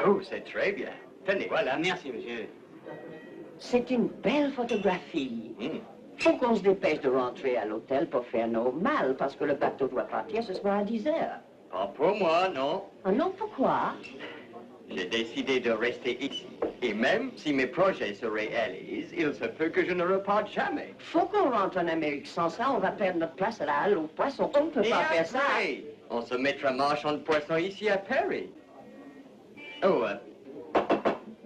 Oh, c'est très bien. Tenez, voilà, merci, monsieur. C'est une belle photographie. Faut qu'on se dépêche de rentrer à l'hôtel pour faire normal, parce que le bateau doit partir ce soir à 10 heures. Pas pour moi, non. Ah non, pourquoi? J'ai décidé de rester ici. Et même si mes projets se réalisent, il se peut que je ne reparte jamais. Faut qu'on rentre en Amérique. Sans ça, on va perdre notre place à la halle aux poissons. On ne peut pas faire ça. On se mettra marchand de poissons ici à Paris. Oh,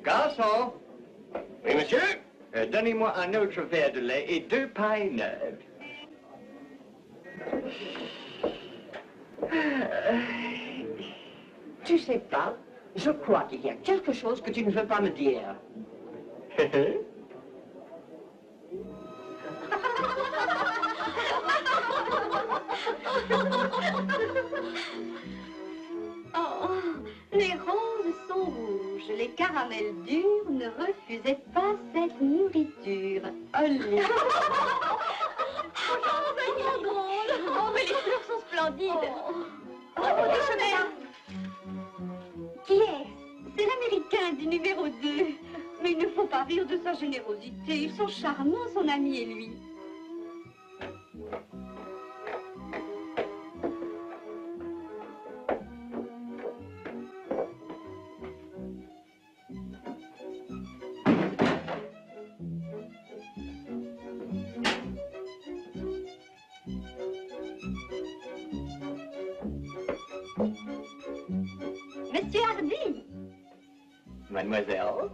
garçon. Oui, monsieur? Donnez-moi un autre verre de lait et 2 pailles neuves. Tu sais pas, je crois qu'il y a quelque chose que tu ne veux pas me dire. Oh, les roses sont rouges, les caramels durs ne refusaient pas cette nourriture. Olé! C'est trop drôle. Oh, mais les fleurs sont splendides. Oh, déjeuner! Qui est-ce? C'est l'Américain du numéro 2. Mais il ne faut pas rire de sa générosité. Ils sont charmants, son ami et lui. Monsieur Hardy, Mademoiselle,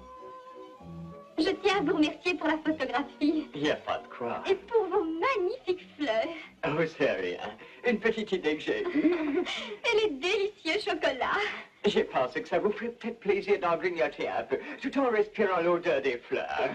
je tiens à vous remercier pour la photographie il n'y a pas de quoi. et pour vos magnifiques fleurs Oh, c'est rien. Une petite idée que j'ai eue. et les délicieux chocolats. J'ai pensé que ça vous ferait peut-être plaisir d'en grignoter un peu, tout en respirant l'odeur des fleurs.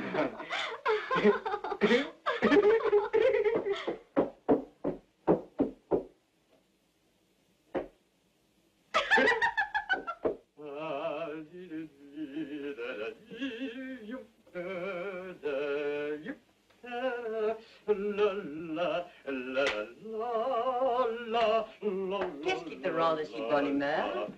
Qu'est-ce qui te rend de si bonne humeur?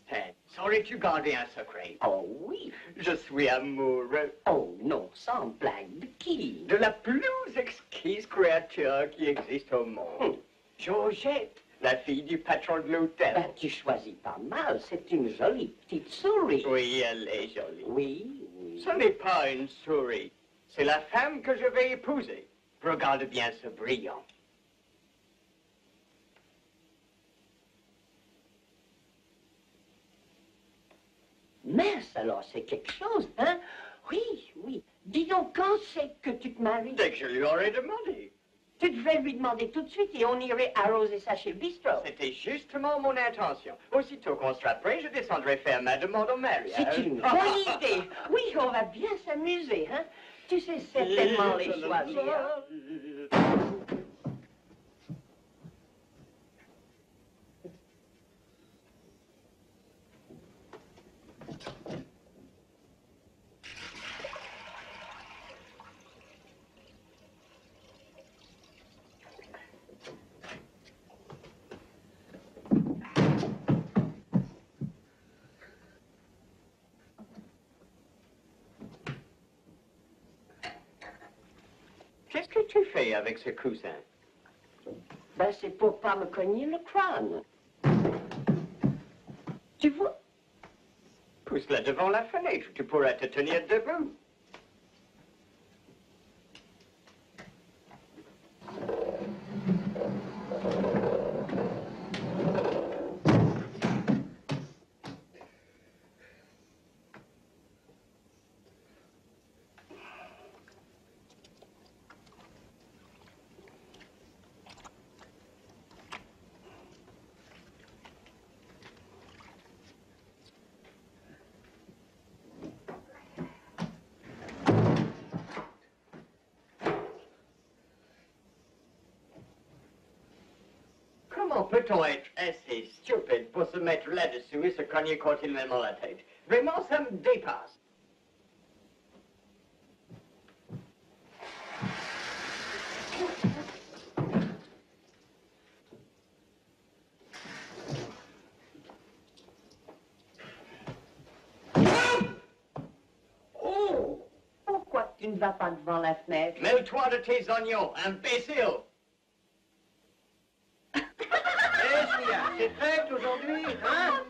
Stan, saurais-tu garder un secret? Oh oui. Je suis amoureux Oh non, sans blague. De qui? de la plus exquise créature qui existe au monde. Georgette, la fille du patron de l'hôtel. Ben, tu choisis pas mal. C'est une jolie petite souris. Oui, elle est jolie. Oui, oui. Ce n'est pas une souris. C'est la femme que je vais épouser. Regarde bien ce brillant. Mince, alors c'est quelque chose, hein? Oui, oui. Dis donc, quand c'est que tu te maries? Dès que je lui aurais demandé. Tu devrais lui demander tout de suite et on irait arroser ça chez le bistrot. C'était justement mon intention. Aussitôt qu'on sera prêt, je descendrai faire ma demande au mariage. C'est une bonne idée. Oui, on va bien s'amuser, hein? Tu sais certainement les choisir. Qu'est-ce que tu fais avec ce coussin? Ben, c'est pour pas me cogner le crâne. Tu vois? Pousse-la devant la fenêtre, tu pourras te tenir debout. Comment peut-on être assez stupide pour se mettre là-dessus et se cogner continuellement la tête? Vraiment, ça me dépasse. tu ne vas pas devant la fenêtre? Mêle-toi de tes oignons, imbécile! C'est fête aujourd'hui, hein?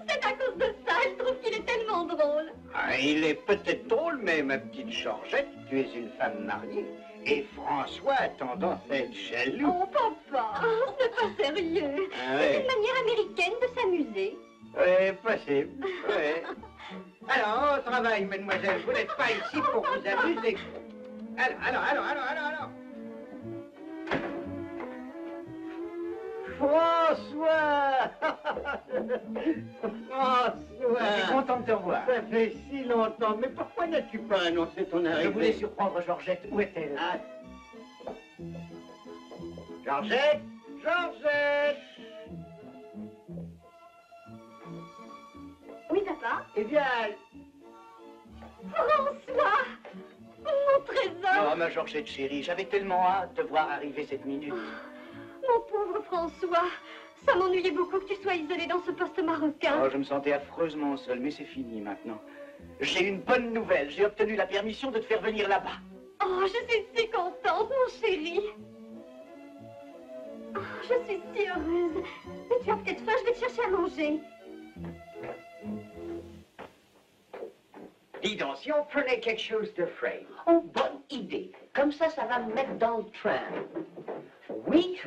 C'est à cause de ça, je trouve qu'il est tellement drôle. Ah, il est peut-être drôle, mais ma petite Georgette, tu es une femme mariée. Et François a tendance à être jaloux. Oh, papa, ce n'est pas sérieux. Ah C'est ouais. une manière américaine de s'amuser. Oui, possible, oui. Alors, au travail, mademoiselle, vous n'êtes pas ici pour vous amuser. Alors. François! Je suis content de te revoir. Ça fait si longtemps, mais pourquoi n'as-tu pas annoncé ton arrivée? Je voulais surprendre Georgette. Où est-elle? Ah. Georgette! Oui, papa? Eh bien... François! Mon trésor! Oh, ma Georgette chérie, j'avais tellement hâte de voir arriver cette minute. Mon pauvre François! Ça m'ennuyait beaucoup que tu sois isolé dans ce poste marocain. Oh, je me sentais affreusement seul, mais c'est fini maintenant. J'ai une bonne nouvelle. J'ai obtenu la permission de te faire venir là-bas. Oh, je suis si contente, mon chéri. Oh, je suis si heureuse. Mais tu as peut-être faim, je vais te chercher à manger. Dis donc, si on prenait quelque chose de frais. Oh, bonne idée. Comme ça va me mettre dans le train. Oui.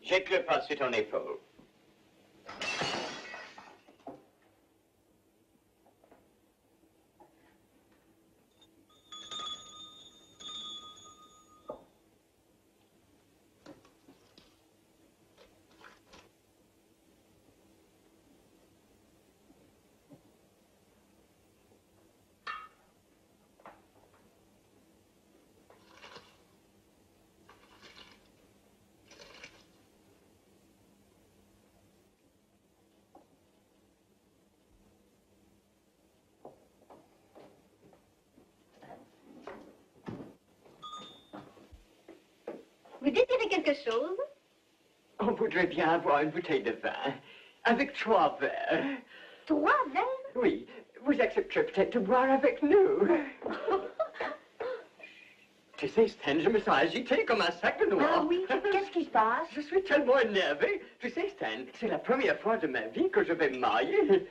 Jette le pas sur ton épaule. Vous désirez quelque chose? On voudrait bien avoir une bouteille de vin, avec 3 verres. 3 verres? Oui, vous accepterez peut-être de boire avec nous. Tu sais, Stan, je me sens agité comme un sac de noix. Ah oui, qu'est-ce qui se passe? Je suis tellement énervé. Tu sais, Stan, c'est la première fois de ma vie que je vais me marier.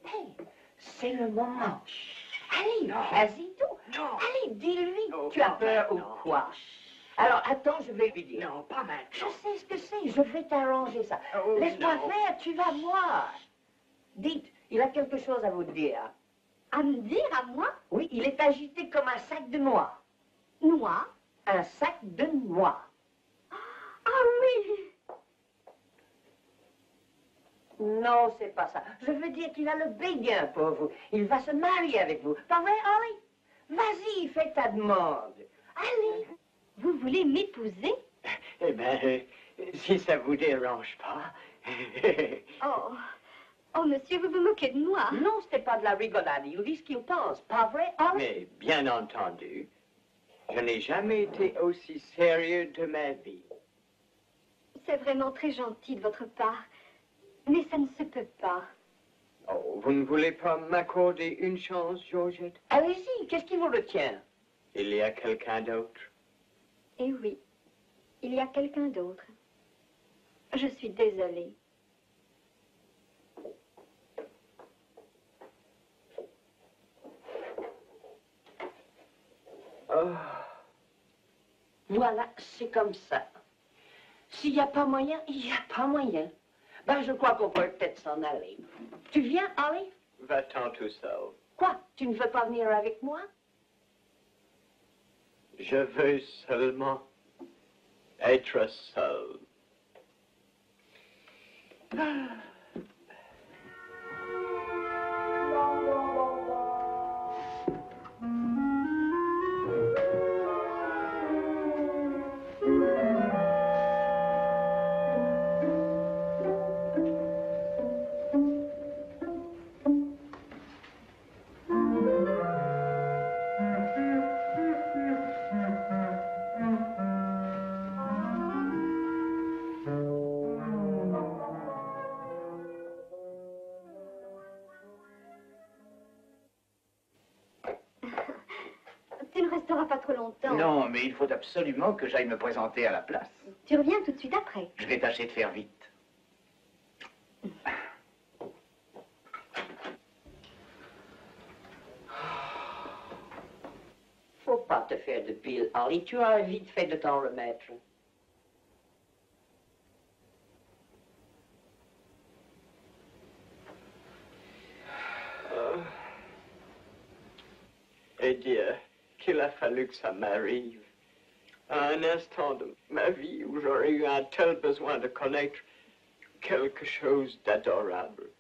Hey, c'est le moment. Allez, Non. vas-y donc. Non. Allez, dis-lui. Oh, Tu as non, peur ou non. quoi? Alors, attends, je vais lui dire. Non, pas Je maintenant. sais ce que c'est, je vais t'arranger ça. Oh, Laisse-moi non. faire, tu vas voir. Dites, il a quelque chose à vous dire. À me dire, à moi? Oui, il est agité comme un sac de noix. Noix? Un sac de noix. Ah oui! Non, c'est pas ça. Je veux dire qu'il a le béguin pour vous. Il va se marier avec vous. Pas vrai, Holly? Vas-y, fais ta demande. Allez. Vous voulez m'épouser? Eh bien, si ça vous dérange pas. Oh, monsieur, vous vous moquez de moi. Non, c'était pas de la rigolade. Il dit ce qu'il pense. Pas vrai, Holly? Mais bien entendu, je n'ai jamais été aussi sérieux de ma vie. C'est vraiment très gentil de votre part. Mais ça ne se peut pas. Oh, vous ne voulez pas m'accorder une chance, Georgette? Allez-y, qu'est-ce qui vous retient? Il y a quelqu'un d'autre? Eh oui, il y a quelqu'un d'autre. Je suis désolée. Oh. Voilà, c'est comme ça. S'il n'y a pas moyen, il n'y a pas moyen. Ben, je crois qu'on peut peut-être s'en aller. Tu viens, Holly? Va-t'en tout seul. Quoi? Tu ne veux pas venir avec moi? Je veux seulement être seul. resteras pas trop longtemps. Non, mais il faut absolument que j'aille me présenter à la place. Tu reviens tout de suite après. Je vais tâcher de faire vite. Faut pas te faire de pile, Harley. Tu as vite fait de t'en remettre. Eh bien, qu'il a fallu que ça m'arrive. À un instant de ma vie où j'aurais eu un tel besoin de connaître quelque chose d'adorable,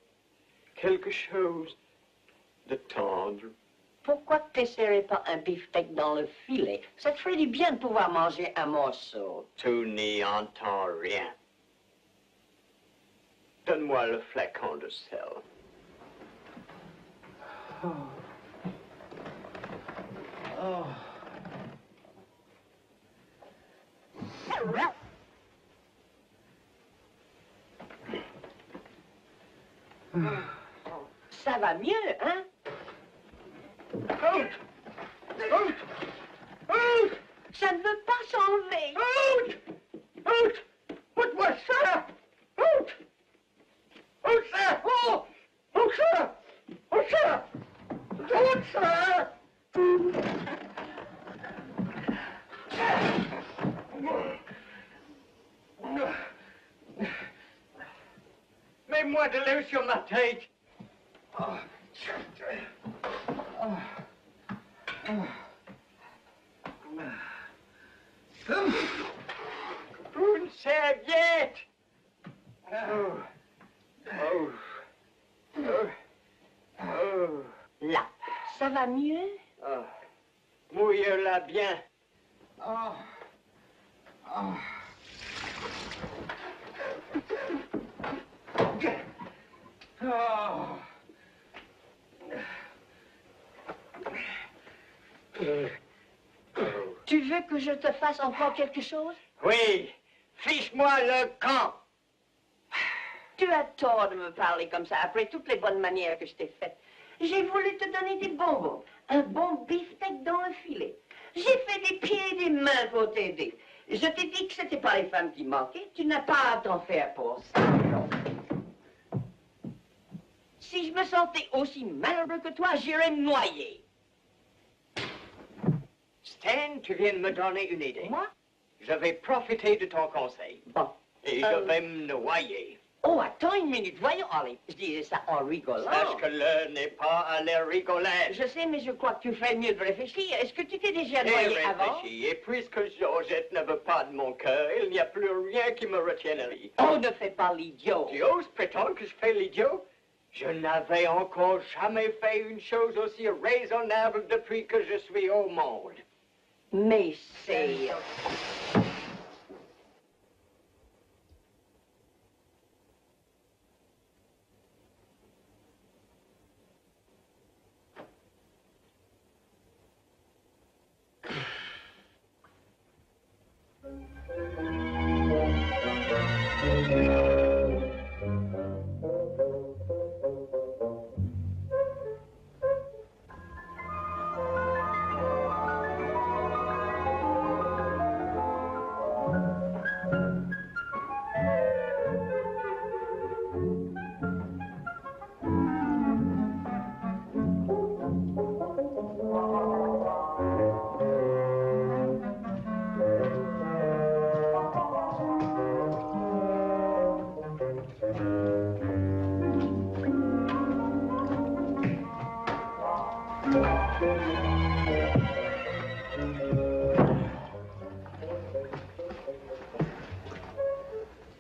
quelque chose de tendre. Pourquoi ne t'essaierais pas un beefsteak dans le filet? Ça te ferait du bien de pouvoir manger un morceau. Tu n'y entends rien. Donne-moi le flacon de sel. Oh. Oh. Ça va mieux, hein? Out! Out! Out! Ça ne veut pas s'enlever. Out! Out! Put-moi ça! Out! Out ça! Oh! Out ça! Out ça! Out ça! Mets-moi de l'eau sur ma tête. Une serviette. Oh. Oh. Oh. Oh. Là, ça va mieux? Oh. Mouille-la bien. Oh. Oh. Oh. Tu veux que je te fasse encore quelque chose? Oui, fiche-moi le camp. Tu as tort de me parler comme ça, après toutes les bonnes manières que je t'ai faites. J'ai voulu te donner des bonbons, un bon beefsteak dans le filet. J'ai fait des pieds et des mains pour t'aider. Je t'ai dit que c'était pas les femmes qui manquaient, tu n'as pas à t'en faire pour ça. Si je me sentais aussi malheureux que toi, j'irais me noyer. Stan, tu viens de me donner une idée. Moi? Je vais profiter de ton conseil. Bon. Et je vais me noyer. Oh, attends une minute, voyons, Harley. Je disais ça en rigolant. Sache que l'heure n'est pas à l'air rigolage. Je sais, mais je crois que tu ferais mieux de réfléchir. Est-ce que tu t'es déjà noyé avant? Et puisque Georgette ne veut pas de mon cœur, il n'y a plus rien qui me retienne à lui. Oh, ne fais pas l'idiot. Tu oses prétendre que je fais l'idiot? Je n'avais encore jamais fait une chose aussi raisonnable depuis que je suis au monde. Mais c'est...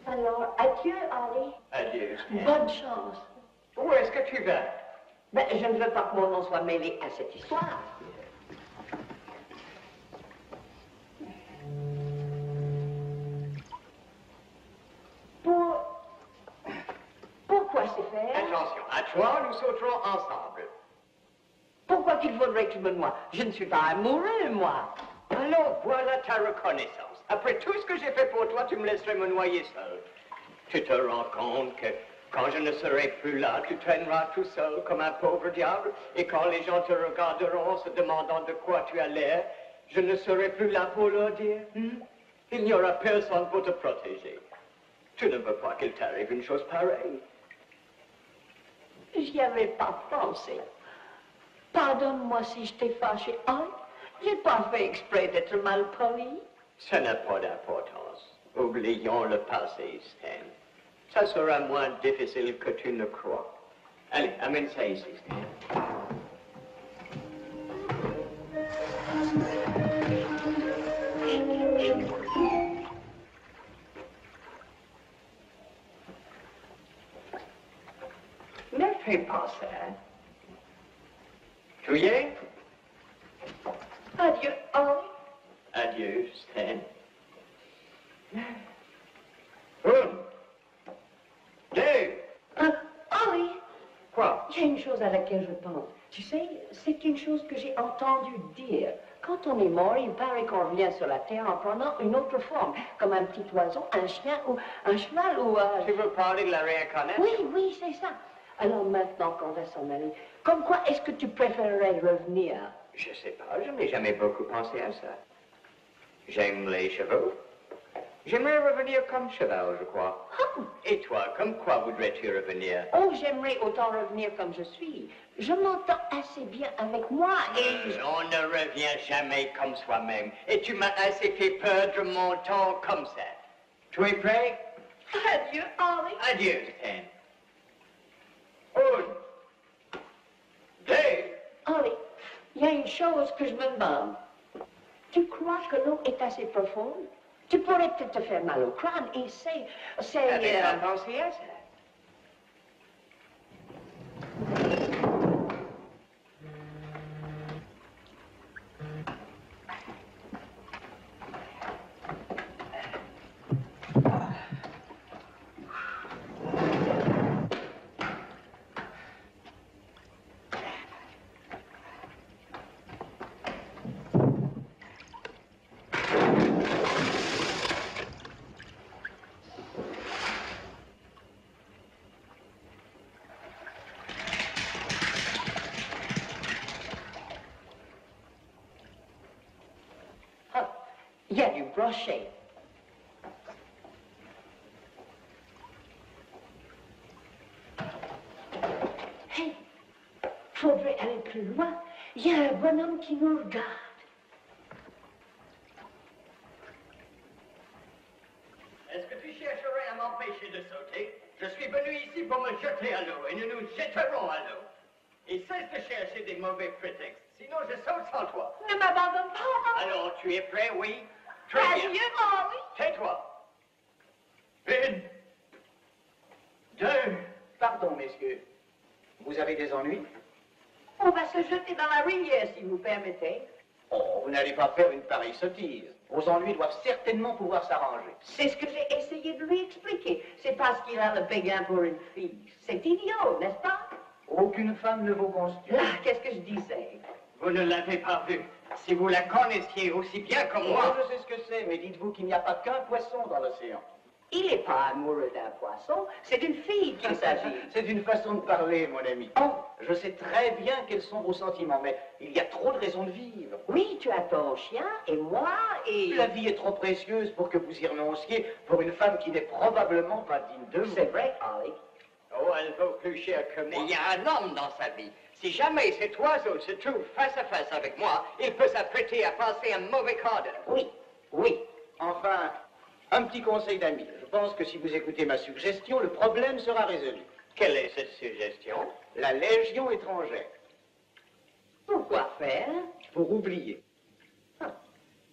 Alors, adieu, Harley. Adieu. Bonne chance. Où est-ce que tu vas? Ben, je ne veux pas que mon nom soit mêlé à cette histoire. Pourquoi c'est fait? Attention, à toi, nous sauterons ensemble. Pourquoi qu'il faudrait que je me noie? Je ne suis pas amoureux, moi. Alors, voilà ta reconnaissance. Après tout ce que j'ai fait pour toi, tu me laisserais me noyer seul. Tu te rends compte que quand je ne serai plus là, tu traîneras tout seul comme un pauvre diable, et quand les gens te regarderont en se demandant de quoi tu as l'air, Je ne serai plus là pour leur dire. Il n'y aura personne pour te protéger. Tu ne veux pas qu'il t'arrive une chose pareille. J'y avais pas pensé. Pardonne-moi si je t'ai fâché. Hein? J'ai pas fait exprès d'être mal poli. Ça n'a pas d'importance. Oublions le passé, Stan. Ça sera moins difficile que tu ne crois. Allez, amène ça ici, Stan. Ne fais pas ça. Tu y es? Adieu, Henri. Adieu, Stan. Henri. Quoi? Il y a une chose à laquelle je pense. Tu sais, c'est une chose que j'ai entendu dire. Quand on est mort, il paraît qu'on revient sur la terre en prenant une autre forme, comme un petit oiseau, un chien ou un cheval ou Tu veux parler de la réincarnation? Oui, oui, c'est ça. Alors maintenant qu'on va s'en aller, comme quoi est-ce que tu préférerais revenir? Je sais pas, je n'ai jamais beaucoup pensé à ça. J'aime les chevaux. J'aimerais revenir comme cheval, je crois. Et toi, comme quoi voudrais-tu revenir? Oh, j'aimerais autant revenir comme je suis. Je m'entends assez bien avec moi et... On ne revient jamais comme soi-même. Et tu m'as assez fait perdre mon temps comme ça. Tu es prêt? Adieu, Henri. Adieu, Stan. Une, deux. Henri, il y a une chose que je me demande. Tu crois que l'eau est assez profonde? Tu pourrais peut-être te faire mal au crâne et c'est... T'avais pas pensé à ça? Il y a du brochet. Hey, faudrait aller plus loin. Il y a un bonhomme qui nous regarde. Est-ce que tu chercherais à m'empêcher de sauter? Je suis venu ici pour me jeter à l'eau et nous nous jetterons à l'eau. Et cesse de chercher des mauvais prétextes, sinon je saute sans toi. Ne m'abandonne pas. Alors, tu es prêt, oui? Très bien. Adieu, Henri. Tais-toi. Une, deux. Pardon, messieurs. Vous avez des ennuis? On va se jeter dans la rivière, si vous permettez. Oh, vous n'allez pas faire une pareille sottise. Vos ennuis doivent certainement pouvoir s'arranger. C'est ce que j'ai essayé de lui expliquer. C'est parce qu'il a le béguin pour une fille. C'est idiot, n'est-ce pas? Aucune femme ne vaut constitue. Là, qu'est-ce que je disais? Vous ne l'avez pas vue. Si vous la connaissiez aussi bien que moi... Je sais ce que c'est, mais dites-vous qu'il n'y a pas qu'un poisson dans l'océan. Il n'est pas amoureux d'un poisson, c'est d'une fille qu'il s'agit. C'est une façon de parler, mon ami. Oh, je sais très bien quels sont vos sentiments, mais il y a trop de raisons de vivre. Oui, tu as ton chien, et moi, et... La vie est trop précieuse pour que vous y renonciez pour une femme qui n'est probablement pas digne de vous. C'est vrai, Henri. Oh, elle vaut plus cher que moi. Il y a un homme dans sa vie. Si jamais cet oiseau se trouve face à face avec moi, il peut s'apprêter à passer un mauvais quart d'heure. Oui, oui. Enfin, un petit conseil d'ami. Je pense que si vous écoutez ma suggestion, le problème sera résolu. Quelle est cette suggestion? La Légion étrangère. Pourquoi faire? Pour oublier.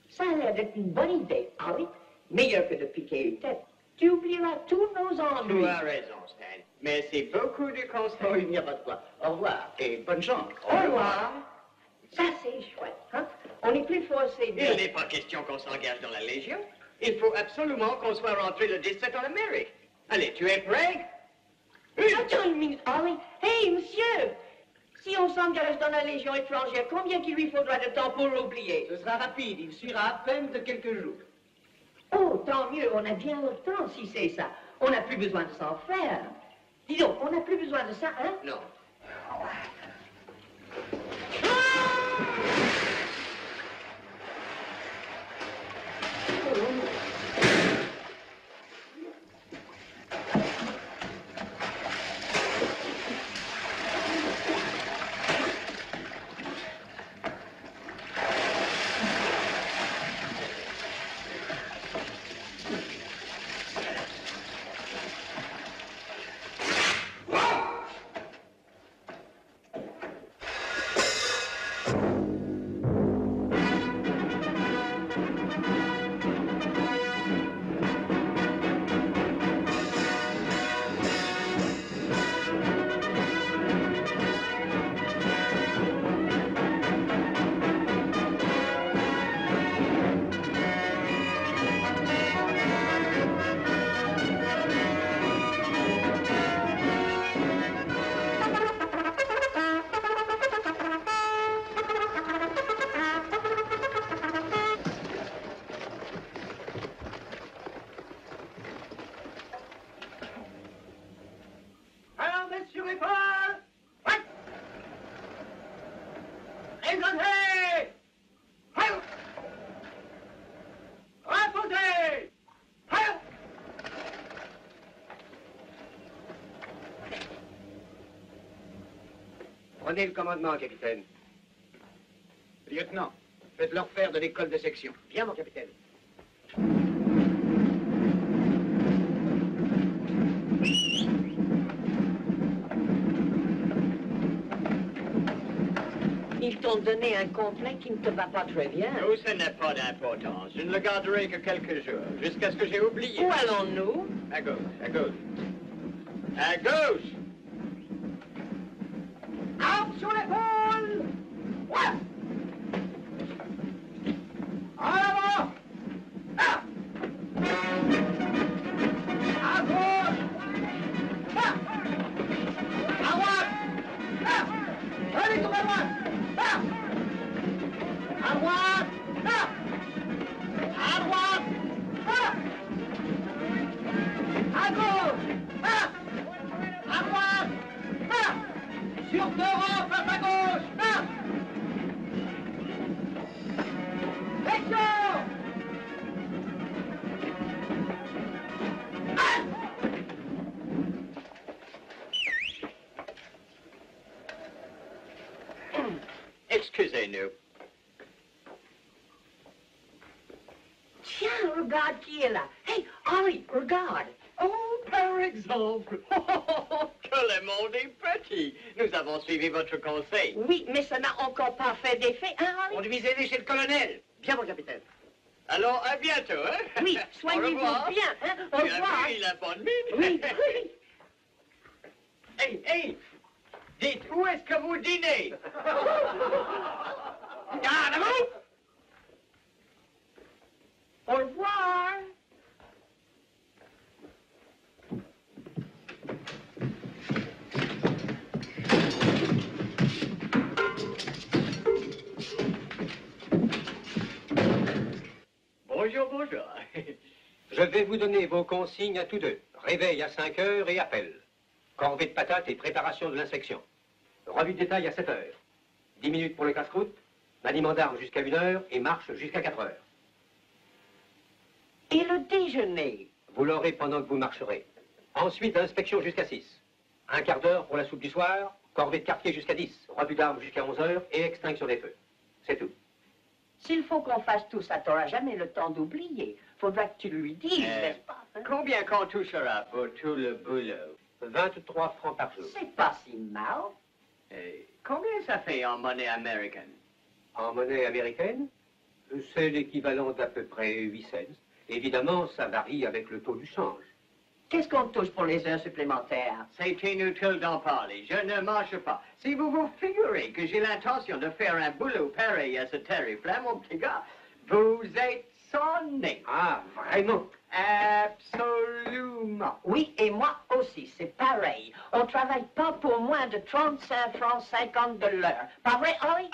Ça a l'air d'être une bonne idée, Henri. Meilleur que de piquer une tête. Tu oublieras tous nos ennuis. Tu as raison, Stan. Merci beaucoup du conseil. Oh, il n'y a pas de quoi. Au revoir et bonne chance. Au revoir. Ça, c'est chouette, hein? On n'est plus forcé de... Il n'est pas question qu'on s'engage dans la Légion. Il faut absolument qu'on soit rentré le 17 en Amérique. Allez, tu es prêt? Attends une minute, Henri. Hey, monsieur! Si on s'engage dans la Légion étrangère, combien qu'il lui faudra de temps pour oublier? Ce sera rapide. Il suivra à peine de quelques jours. Oh, tant mieux, on a bien le temps si c'est ça. On n'a plus besoin de s'en faire. Dis donc, on n'a plus besoin de ça, hein? Non. Exaucé! Haïu! Renfoncé! Haïu! Prenez le commandement, capitaine. Lieutenant, faites-leur faire de l'école de section. Bien, mon capitaine. Ils t'ont donné un complet qui ne te va pas très bien. Oh, ça n'a pas d'importance. Je ne le garderai que quelques jours, jusqu'à ce que j'ai oublié. Où allons-nous? À gauche, à gauche. À gauche! Armes sur l'épaule! Ouais! En avant! Ah! À gauche! Ah! À droite! Ah! Allez, tourne à droite! Ah! À droite! Ah! À droite! Ah! À gauche! Ah! À droite! Ah! Sur deux rangs, face à gauche! Ah! Section! Ah! Excusez-nous. Tiens, regarde qui est là. Hey, Henri, regarde. Oh, par exemple. Que le monde est petit. Nous avons suivi votre conseil. Oui, mais ça n'a encore pas fait d'effet, hein, Henri? Conduisez-les chez le colonel. Bien, mon capitaine. Alors, à bientôt, hein? Oui, Au soignez-vous revoir. bien, hein? Au Bien revoir. vu, il a bonne mine. Oui, oui. Hey, hey! Dites, où est-ce que vous dînez? Garde à vous! Au revoir. Bonjour, bonjour. Je vais vous donner vos consignes à tous deux. Réveil à 5 heures et appel. Corvée de patates et préparation de l'inspection. Revue de détail à 7 heures. 10 minutes pour le casse-croûte, maniement d'armes jusqu'à 1 heure et marche jusqu'à 4 heures. Et le déjeuner? Vous l'aurez pendant que vous marcherez. Ensuite, inspection jusqu'à 6. Un quart d'heure pour la soupe du soir, corvée de quartier jusqu'à 10, revue d'armes jusqu'à 11 heures et extinction des feux. C'est tout. S'il faut qu'on fasse tout ça, t'auras jamais le temps d'oublier. Faudra que tu lui dises, n'est-ce pas? Hein? Combien qu'on touchera pour tout le boulot? 23 francs par jour. C'est pas si mal. Combien ça fait en monnaie américaine? En monnaie américaine, c'est l'équivalent d'à peu près 8 cents. Évidemment, ça varie avec le taux du change. Qu'est-ce qu'on touche pour les heures supplémentaires? C'est inutile d'en parler. Je ne marche pas. Si vous vous figurez que j'ai l'intention de faire un boulot pareil à ce tarif-là, mon petit gars, vous êtes sonné. Ah, vraiment? Absolument. Oui, et moi aussi, c'est pareil. On travaille pas pour moins de 35 francs 50 de l'heure. Pas vrai, Henri?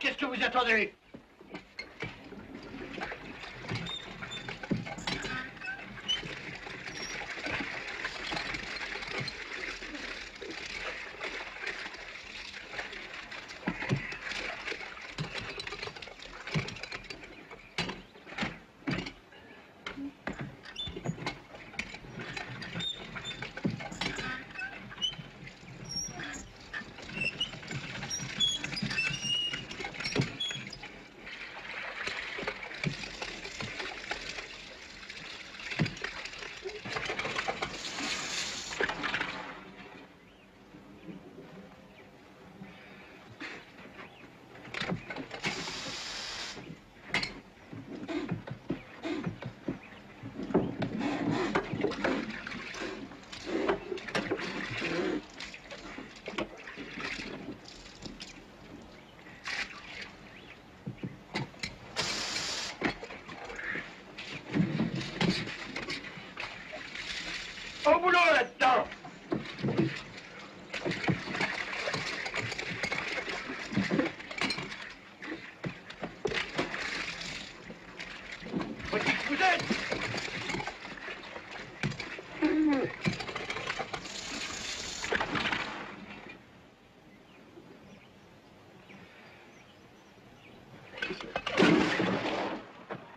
qu'est-ce que vous attendez? Au boulot là-dedans! Vous êtes!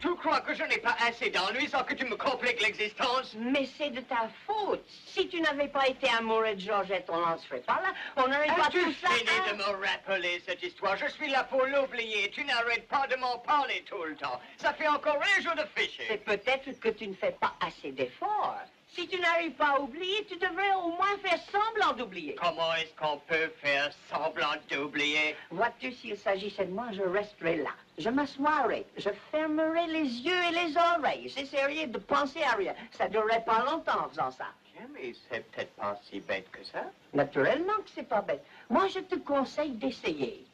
Tu crois que je n'ai pas assez d'ennuis sans que tu me compliques l'existence? Mais c'est de ta faute. Si tu n'avais pas été amoureux de Georgette, on n'en serait pas là. On n'aurait pas As-tu tout ça. fini de me rappeler cette histoire? Je suis là pour l'oublier. Tu n'arrêtes pas de m'en parler tout le temps. Ça fait encore un jour de fichier. C'est peut-être que tu ne fais pas assez d'efforts. Si tu n'arrives pas à oublier, tu devrais au moins faire semblant d'oublier. Comment est-ce qu'on peut faire semblant d'oublier? Vois-tu, s'il s'agissait de moi, je resterais là. Je m'assoirais, je fermerais les yeux et les oreilles. J'essaierais de penser à rien. Ça ne durerait pas longtemps en faisant ça. Tiens, mais c'est peut-être pas si bête que ça. Naturellement que c'est pas bête. Moi, je te conseille d'essayer.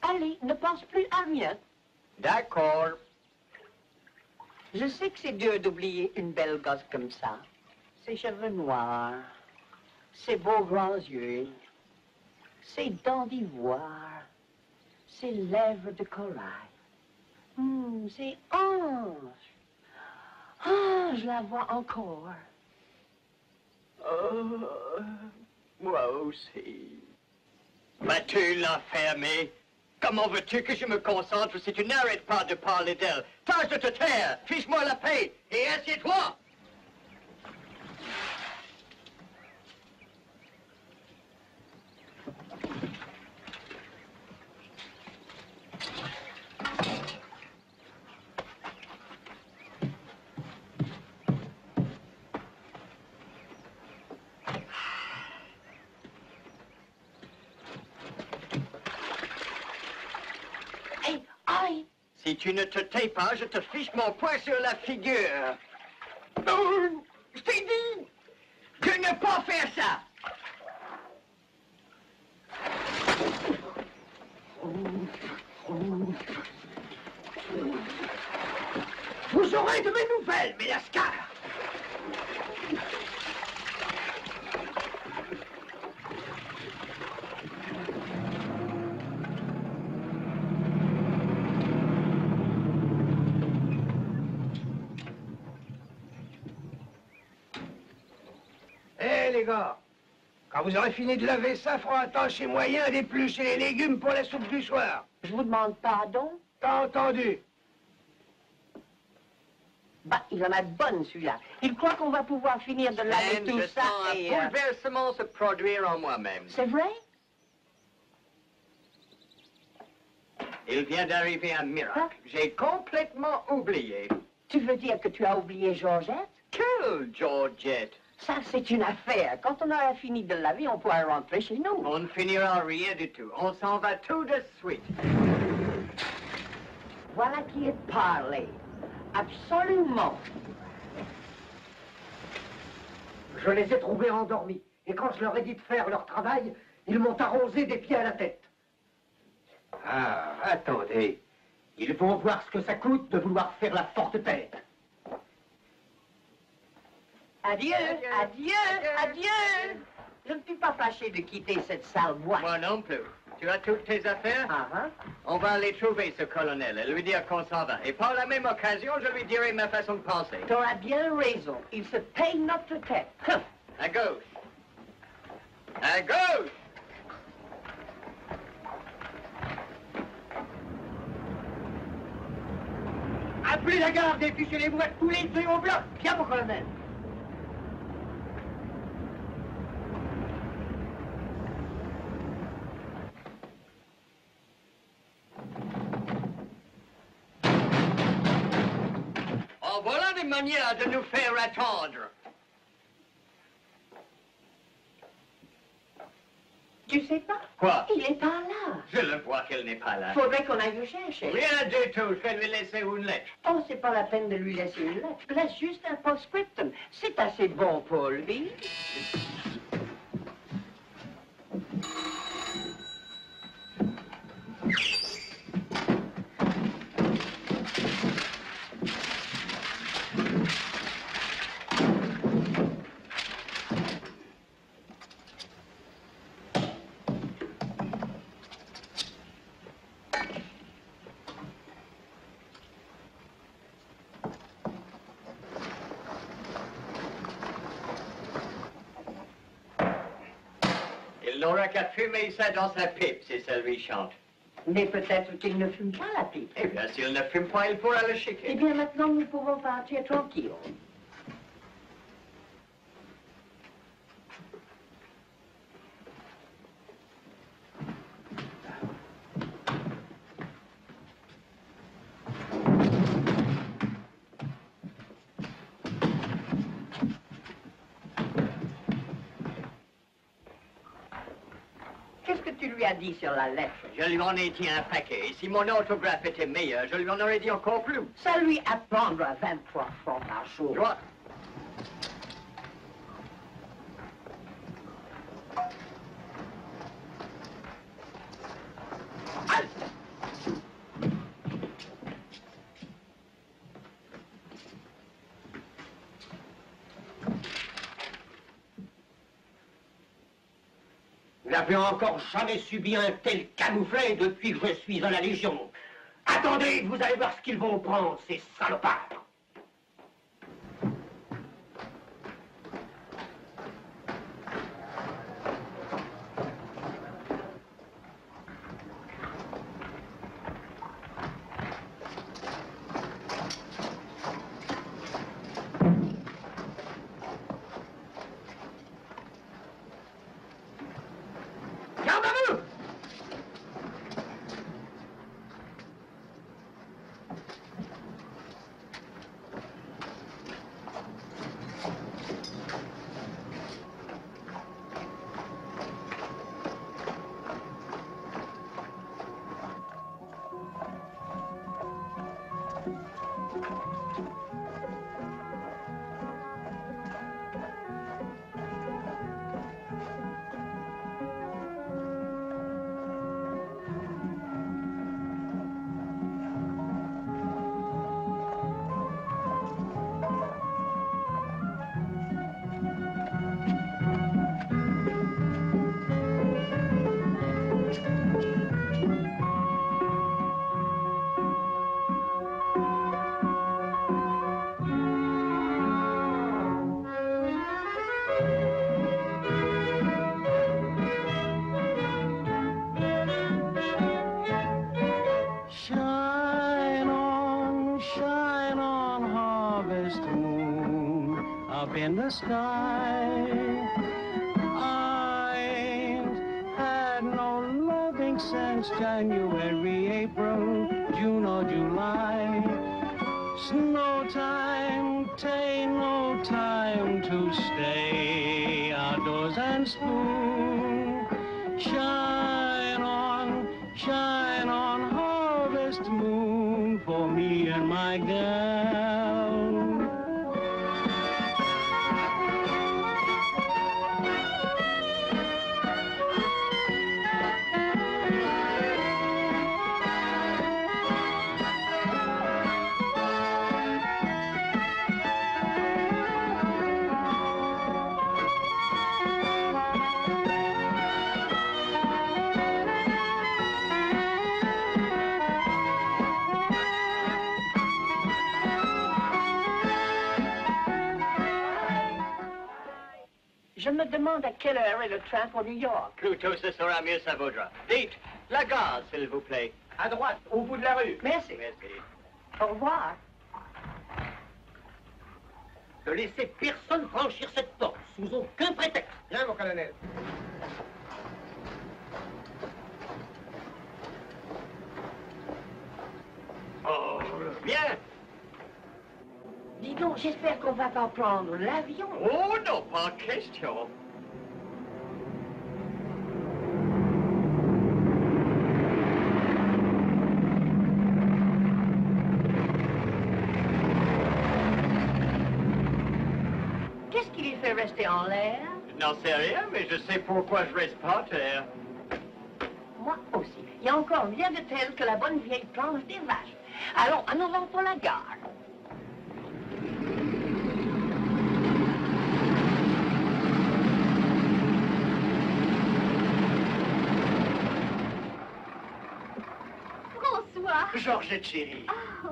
Allez, ne pense plus à rien. D'accord. Je sais que c'est dur d'oublier une belle gosse comme ça. Ses cheveux noirs, ses beaux grands yeux, ses dents d'ivoire, ses lèvres de corail. Ses hanches. Ah, je la vois encore. Oh, moi aussi. Vas-tu la fermer? Comment veux-tu que je me concentre si tu n'arrêtes pas de parler d'elle? Tâche de te taire, fiche-moi la paix et assieds-toi! Aïe! Si tu ne te tais pas, je te fiche mon poing sur la figure. Je t'ai dit de ne pas faire ça. Vous aurez de mes nouvelles, mes lascars. Les gars, quand vous aurez fini de laver ça, fera un temps chez moyen d'éplucher les légumes pour la soupe du soir. Je vous demande pardon? T'as entendu? Bah, il en a de bonnes, celui-là. Il croit qu'on va pouvoir finir de laver Même tout je ça sens et... un bouleversement se produire en moi-même. C'est vrai? Il vient d'arriver un miracle. Hein? J'ai complètement oublié. Tu veux dire que tu as oublié Georgette? Quelle Georgette? Ça, c'est une affaire. Quand on aura fini de laver, on pourra rentrer chez nous. On ne finira rien du tout. On s'en va tout de suite. Voilà qui est parlé. Absolument. Je les ai trouvés endormis. Et quand je leur ai dit de faire leur travail, ils m'ont arrosé des pieds à la tête. Ah, attendez. Ils vont voir ce que ça coûte de vouloir faire la forte tête. Adieu, adieu, adieu. Je ne suis pas fâché de quitter cette sale boîte. Moi non plus. Tu as toutes tes affaires? Ah, hein? On va aller trouver ce colonel et lui dire qu'on s'en va. Et par la même occasion, je lui dirai ma façon de penser. T'auras bien raison. Il se paye notre tête. À gauche. À gauche! Appelez la garde et fichez-les-vous à tous les deux au bloc. Bien, mon colonel. Oh, voilà des manières de nous faire attendre. Tu sais pas? Quoi? Il est pas là. Je le vois qu'elle n'est pas là. Faudrait qu'on aille le chercher. Rien du tout. Je vais lui laisser une lettre. Oh, c'est pas la peine de lui laisser une lettre. Laisse juste un post-scriptum. C'est assez bon pour lui. Il n'aura qu'à fumer ça dans sa pipe si ça lui chante. Mais peut-être qu'il ne fume pas la pipe. Eh bien, s'il ne fume pas, il pourra le Eh chiquer. bien, maintenant, nous pouvons partir tranquille. Qu'est-ce que tu lui as dit sur la lettre? Je lui en ai dit un paquet. Et si mon autographe était meilleur, je lui en aurais dit encore plus. Ça lui apprendra 23 francs par jour. Droit. Halte. Vous n'avez encore jamais subi un tel camouflet depuis que je suis à la Légion. Attendez, vous allez voir ce qu'ils vont prendre, ces salopards. Garde à vous! Shine on, harvest moon, up in the sky. I ain't had no loving since January, April, June or July. Snow time, ta'in't no time to stay outdoors and spoon. Shine on, harvest moon for me and my gal. Je me demande à quelle heure est le train pour New York. Plutôt ce sera mieux, ça vaudra. Dites, la gare, s'il vous plaît. À droite, au bout de la rue. Merci. Merci. Au revoir. Ne laissez personne franchir cette porte, sous aucun prétexte. Bien, mon colonel. Oh, bien. Dis donc, j'espère qu'on va pas prendre l'avion. Oh, non, pas question. Qu'est-ce qui lui fait rester en l'air? Je n'en sais rien, mais je sais pourquoi je reste pas à terre. Moi aussi. Il y a encore rien de tel que la bonne vieille planche des vaches. Allons, en avant pour la gare. François. Georgette chérie. Oh.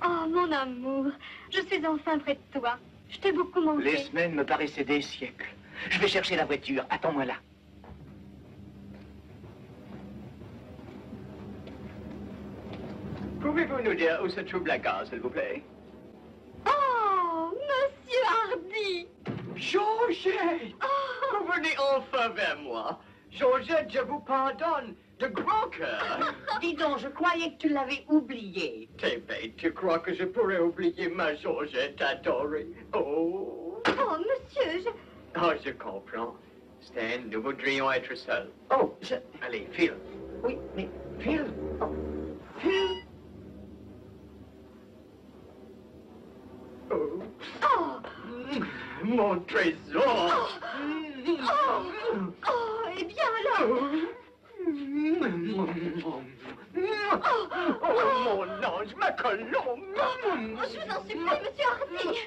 Oh, mon amour, je suis enfin près de toi. Je t'ai beaucoup manqué. Les semaines me paraissaient des siècles. Je vais chercher la voiture. Attends-moi là. Pouvez-vous nous dire où se trouve la gare, s'il vous plaît? Oh, Monsieur Hardy. Georgette! Oh. Vous venez enfin vers moi. Georgette, je vous pardonne de grand cœur. Dis donc, je croyais que tu l'avais oublié. T'es bête, tu crois que je pourrais oublier ma Georgette adorée? Oh! Oh, monsieur, je... Oh, je comprends. Stan, nous voudrions être seuls. Oh, Allez, file. Oui, mais... File. Phil. Oh. Oh. Mon trésor. Oh, eh bien alors... Oh, mon ange, ma colombe. Oh, je vous en supplie, monsieur Hardy.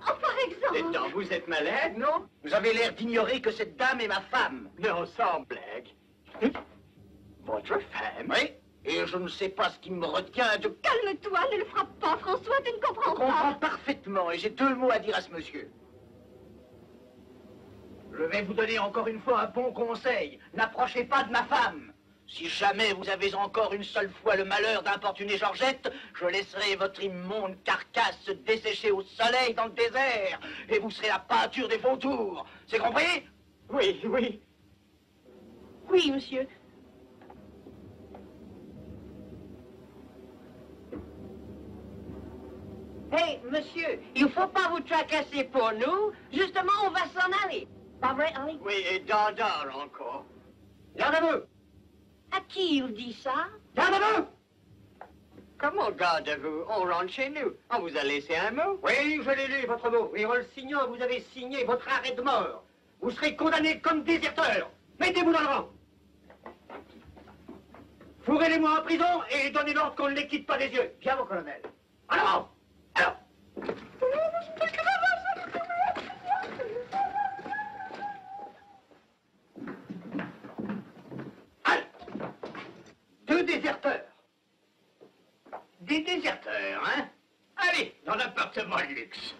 Oh, par exemple... Et donc, vous êtes malade, non? Vous avez l'air d'ignorer que cette dame est ma femme. Non, sans blague. Votre femme? Oui, et je ne sais pas ce qui me retient de... Calme-toi, ne le frappe pas, François, tu ne Je comprends comprends pas. parfaitement et j'ai 2 mots à dire à ce monsieur. Je vais vous donner encore une fois un bon conseil. N'approchez pas de ma femme. Si jamais vous avez encore une seule fois le malheur d'importuner Georgette, je laisserai votre immonde carcasse se dessécher au soleil dans le désert et vous serez la pâture des vautours. C'est compris? Oui, oui. Oui, monsieur. Hey, monsieur, il ne faut pas vous tracasser pour nous. Justement, on va s'en aller. Pas vrai, Henri? Oui, et dardard encore. Garde à vous! À qui il dit ça? Garde à vous! Comment gardez-vous? On rentre chez nous. On vous a laissé un mot? Oui, je l'ai lu, votre mot. Et en le signant, vous avez signé votre arrêt de mort. Vous serez condamné comme déserteur. Mettez-vous dans le rang. Fourrez-les-moi en prison et donnez l'ordre qu'on ne les quitte pas des yeux. Bien, mon colonel. En avant! Alors! Halte! 2 déserteurs. Des déserteurs, hein? Allez, dans l'appartement de luxe.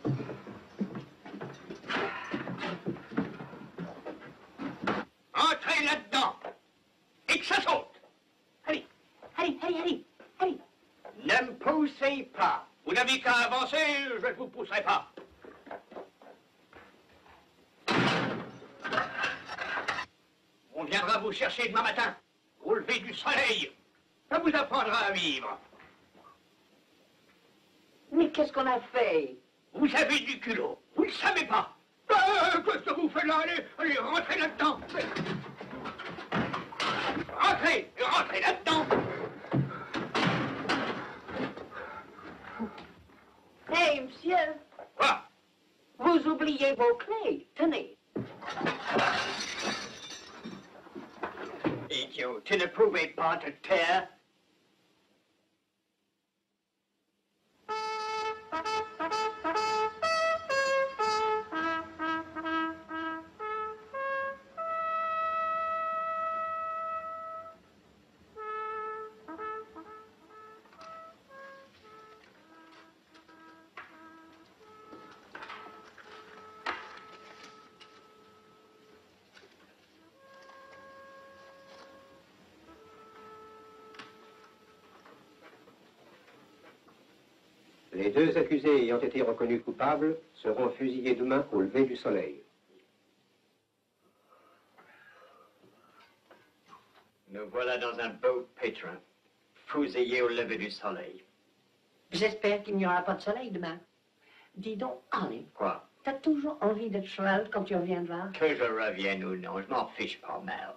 Entrez là-dedans. Et que ça saute. Allez, allez, allez, allez, allez. Ne me poussez pas. Vous n'avez qu'à avancer, je ne vous pousserai pas. On viendra vous chercher demain matin, au lever du soleil. Ça vous apprendra à vivre. Mais qu'est-ce qu'on a fait? Vous avez du culot. Vous ne le savez pas. Qu'est-ce que vous faites là? Allez, allez, rentrez là-dedans. Rentrez, rentrez là-dedans. Hey, monsieur, Quoi? vous oubliez vos clés. Tenez. Idiot, tu ne pouvais pas te taire? Les 2 accusés ayant été reconnus coupables seront fusillés demain au lever du soleil. Nous voilà dans un beau pétrin, fusillés au lever du soleil. J'espère qu'il n'y aura pas de soleil demain. Dis donc, Henri, Quoi? t'as toujours envie d'être cheval quand tu reviendras? Que je revienne ou non, je m'en fiche pas mal.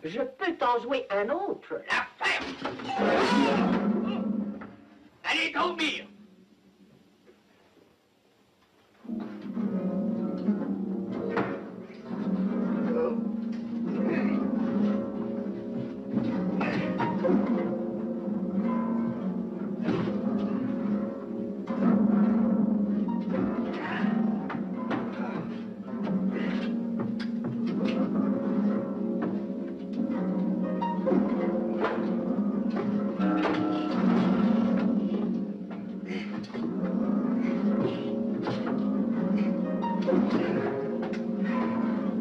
Je peux t'en jouer un autre. La ferme! Allez dormir!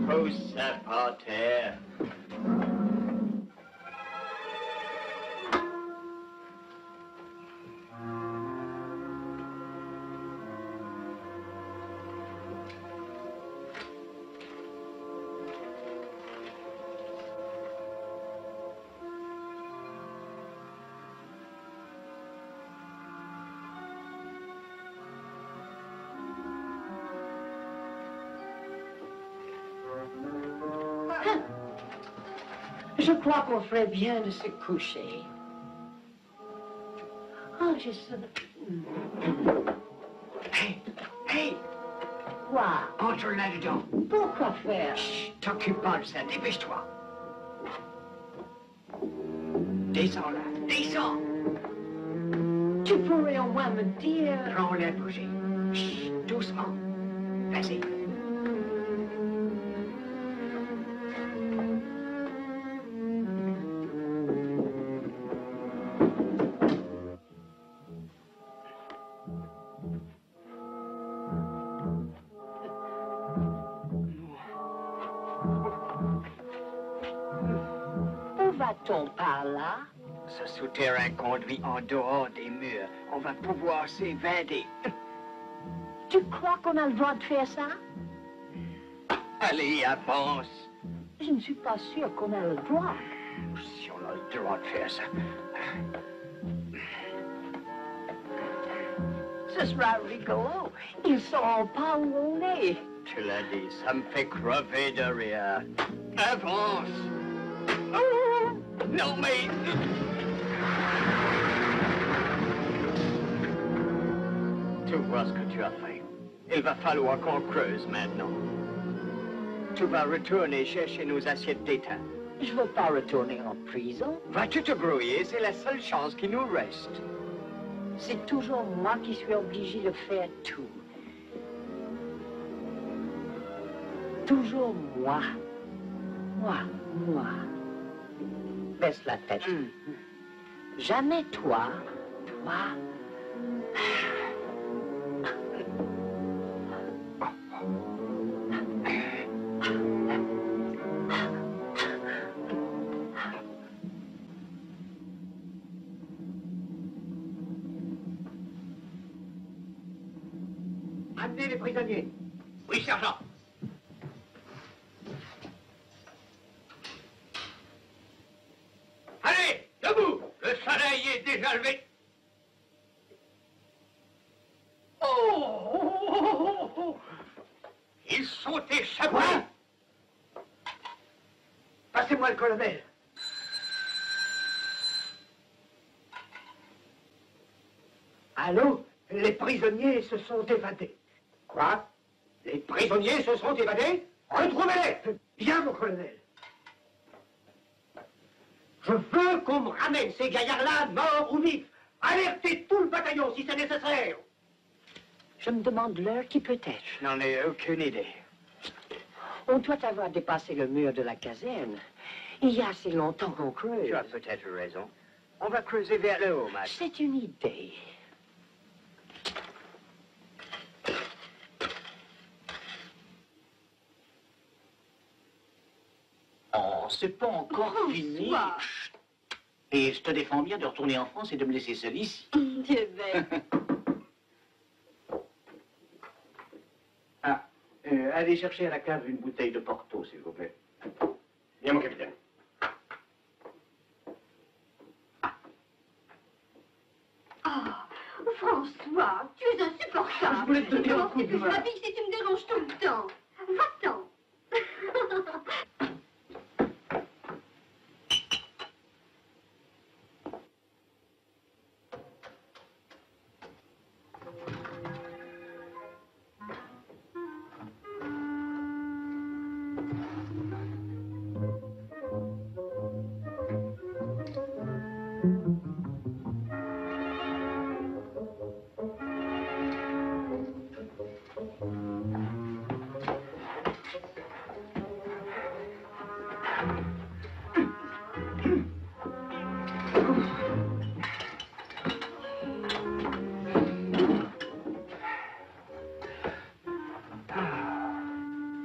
Pose ça par terre. Je crois qu'on ferait bien de se coucher. Oh, j'ai ça. Hey! Quoi? Entre là-dedans. Pourquoi faire? Chut, t'occupe pas de ça, dépêche-toi. Descends là, descends! Tu pourrais au moins me dire... Prends la bougie. Chut, doucement. Vas-y. Où va-t-on par là? Ce souterrain conduit en dehors des murs. On va pouvoir s'évader. Tu crois qu'on a le droit de faire ça? Allez, avance. Je ne suis pas sûre qu'on a le droit. Si on a le droit de faire ça. Ce sera rigolo. Ils sauront pas où on est. Tu l'as dit, ça me fait crever de rire. Avance! Oh, non, mais... Tu vois ce que tu as fait. Il va falloir qu'on creuse maintenant. Tu vas retourner chercher nos assiettes d'étain. Je veux pas retourner en prison. Vas-tu te brouiller? C'est la seule chance qui nous reste. C'est toujours moi qui suis obligé de faire tout. Toujours moi. Moi. Baisse la tête. Jamais toi. Amenez les prisonniers. Oui, sergent. Allez, debout. Le soleil est déjà levé. Oh! Ils sont échappés. Quoi? Passez-moi le colonel. Allô? Les prisonniers se sont évadés. Quoi? Les prisonniers se sont évadés? Retrouvez-les! Bien, mon colonel. Je veux qu'on me ramène ces gaillards-là, morts ou vifs. Alertez tout le bataillon si c'est nécessaire. Je me demande l'heure qui peut être. Je n'en ai aucune idée. On doit avoir dépassé le mur de la caserne. Il y a assez longtemps qu'on creuse. Tu as peut-être raison. On va creuser vers le haut, Max. C'est une idée. Oh, c'est pas encore fini. Chut. Et je te défends bien de retourner en France et de me laisser seul ici. Tu es belle. Allez chercher à la cave une bouteille de Porto, s'il vous plaît. Bien, mon capitaine. Ah, François, tu es insupportable. Je voulais te donner un coup de Tu main. m'habilles si tu me déranges tout le temps. Va-t'en.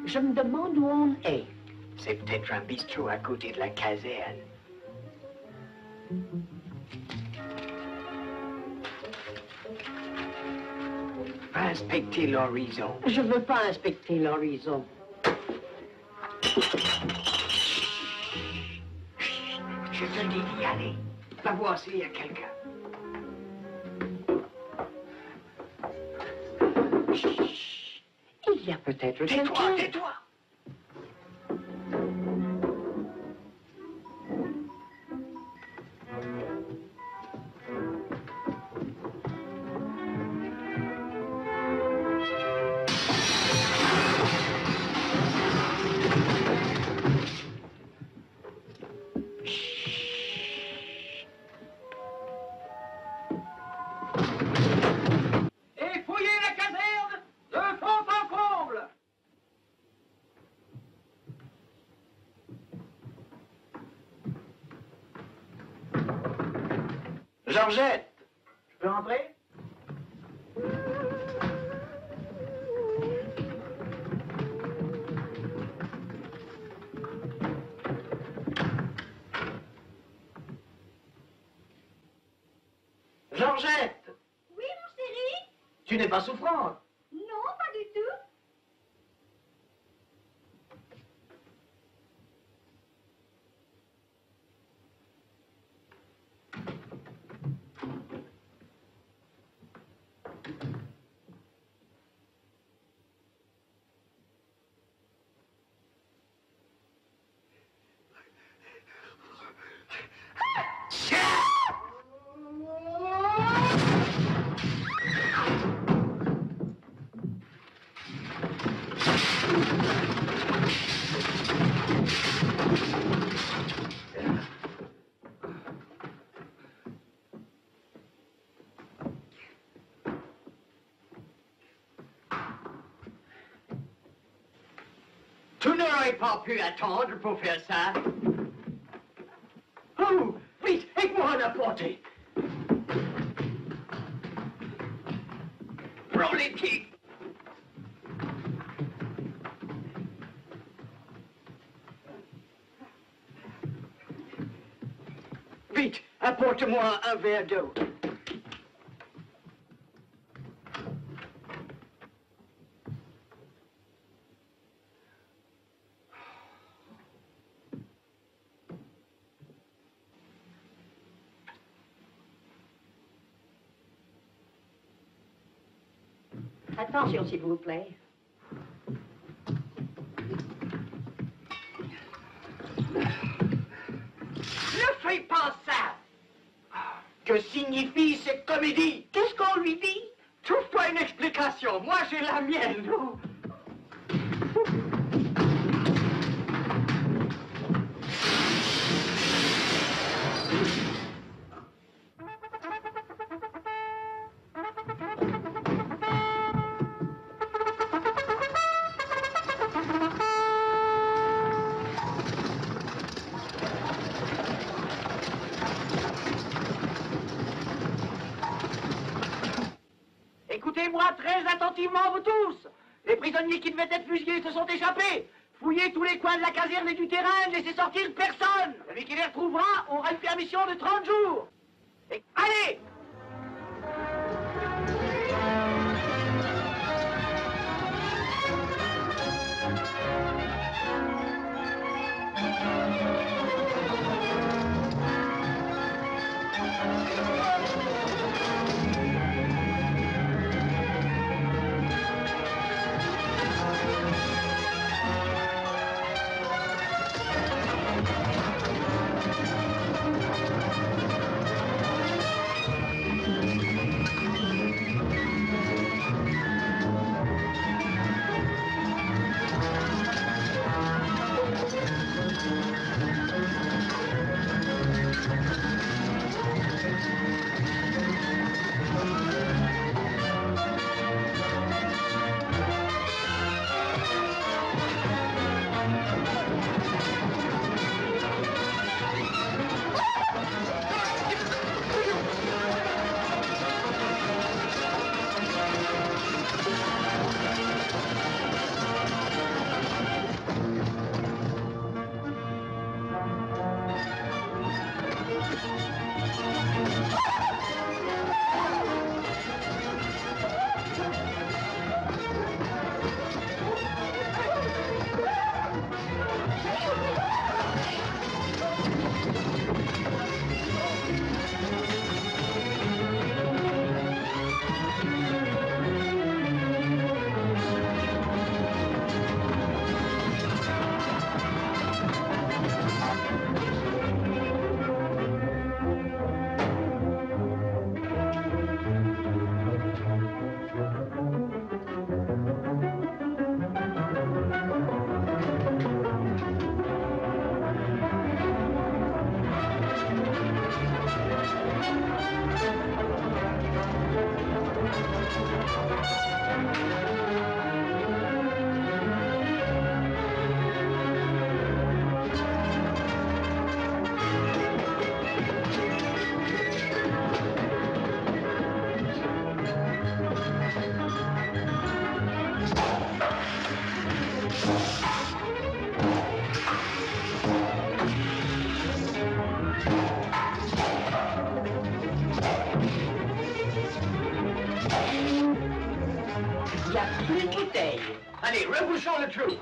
Je me demande où on est. C'est peut-être un bistrot à côté de la caserne. Va inspecter l'horizon. Je veux pas inspecter l'horizon. Je te dis d'y aller. Va voir s'il y a quelqu'un. Il y a peut-être Tais-toi, quelqu'un. tais-toi. Et fouillez la caserne de fond en comble. Georgette, je peux entrer? Georgette, Oui, mon chéri? tu n'es pas souffrante. Non, pas du tout. Tu n'aurais pas pu attendre pour faire ça. Oh, vite, aide-moi à la porter. Prends les pieds. Vite, apporte-moi un verre d'eau. Attention, s'il vous plaît. Ne fais pas ça! Que signifie cette comédie? Qu'est-ce qu'on lui dit? Trouve-toi une explication. Moi, j'ai la mienne. Écoutez-moi très attentivement, vous tous. Les prisonniers qui devaient être fusillés se sont échappés. Fouillez tous les coins de la caserne et du terrain, ne laissez sortir personne. Celui qui les retrouvera aura une permission de 30 jours. Et allez! Il n'y a plus de bouteille. Allez, rebouchons le trou.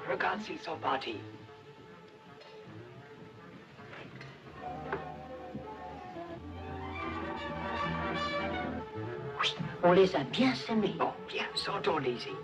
Regarde s'ils sont partis. Oui, on les a bien semés. Bon, bien, sortons-les-y.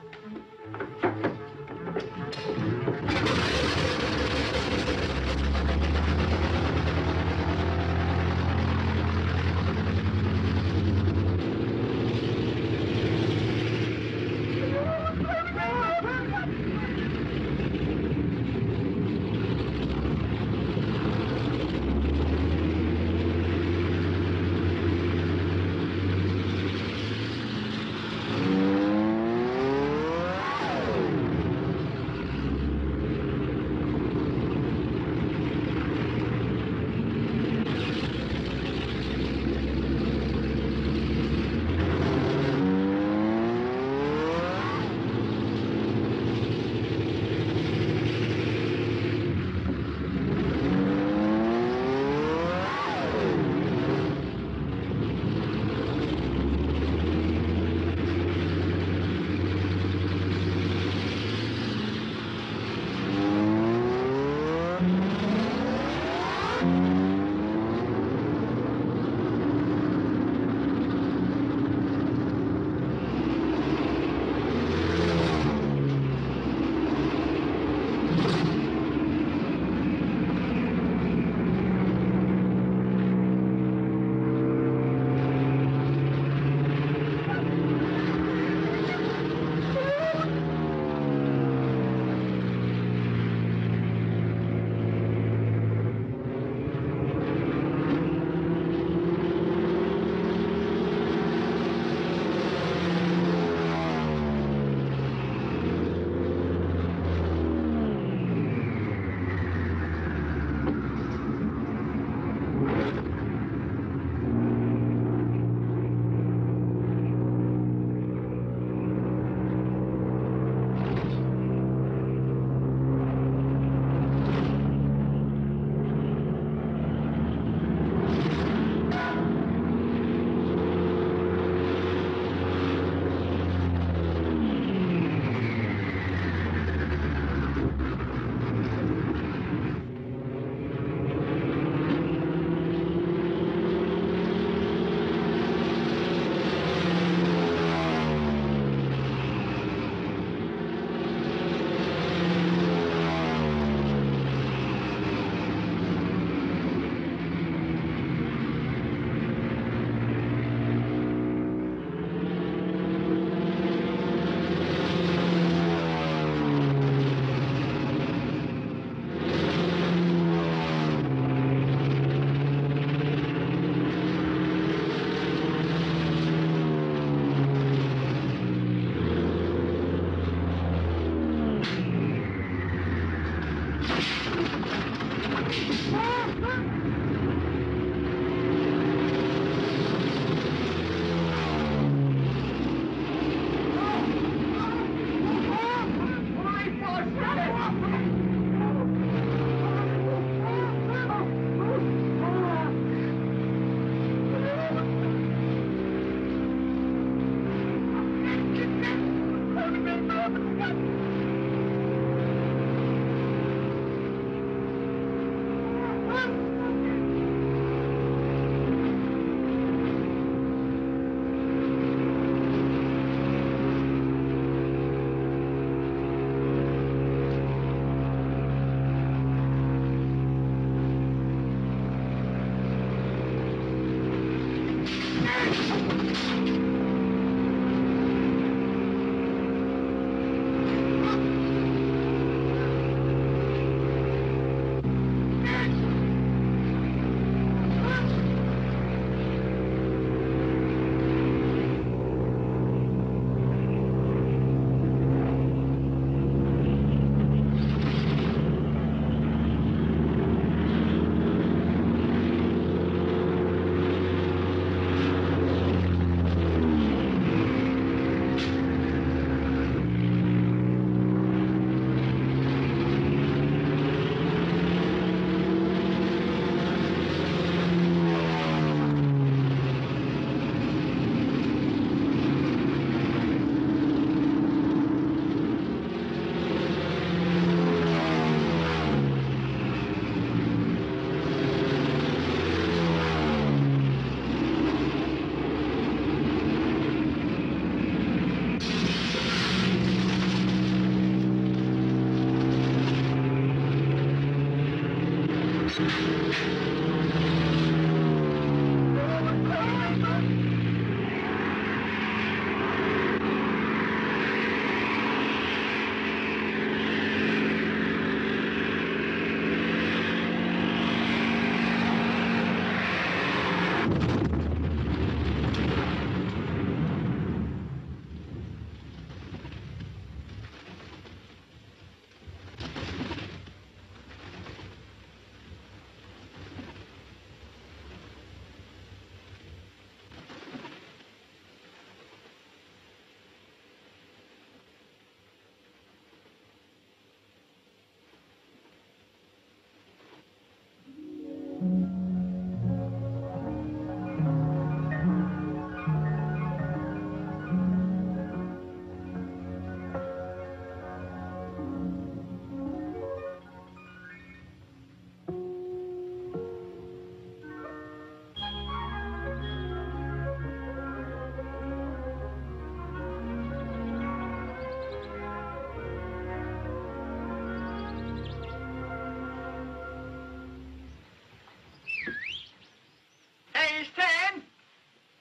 Hey, Stan!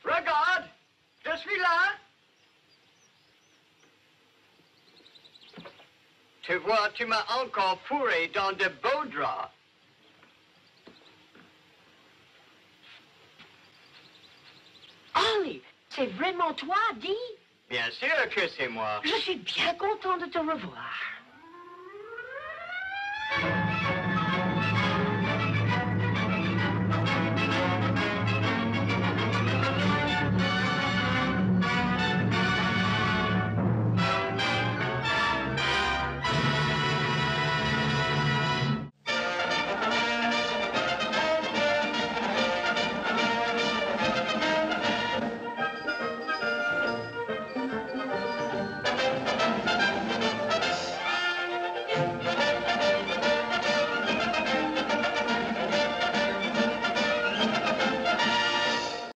Regarde! Je suis là! Tu vois, tu m'as encore fourré dans de beaux draps. Ollie, c'est vraiment toi, dis? Bien sûr que c'est moi. Je suis bien content de te revoir.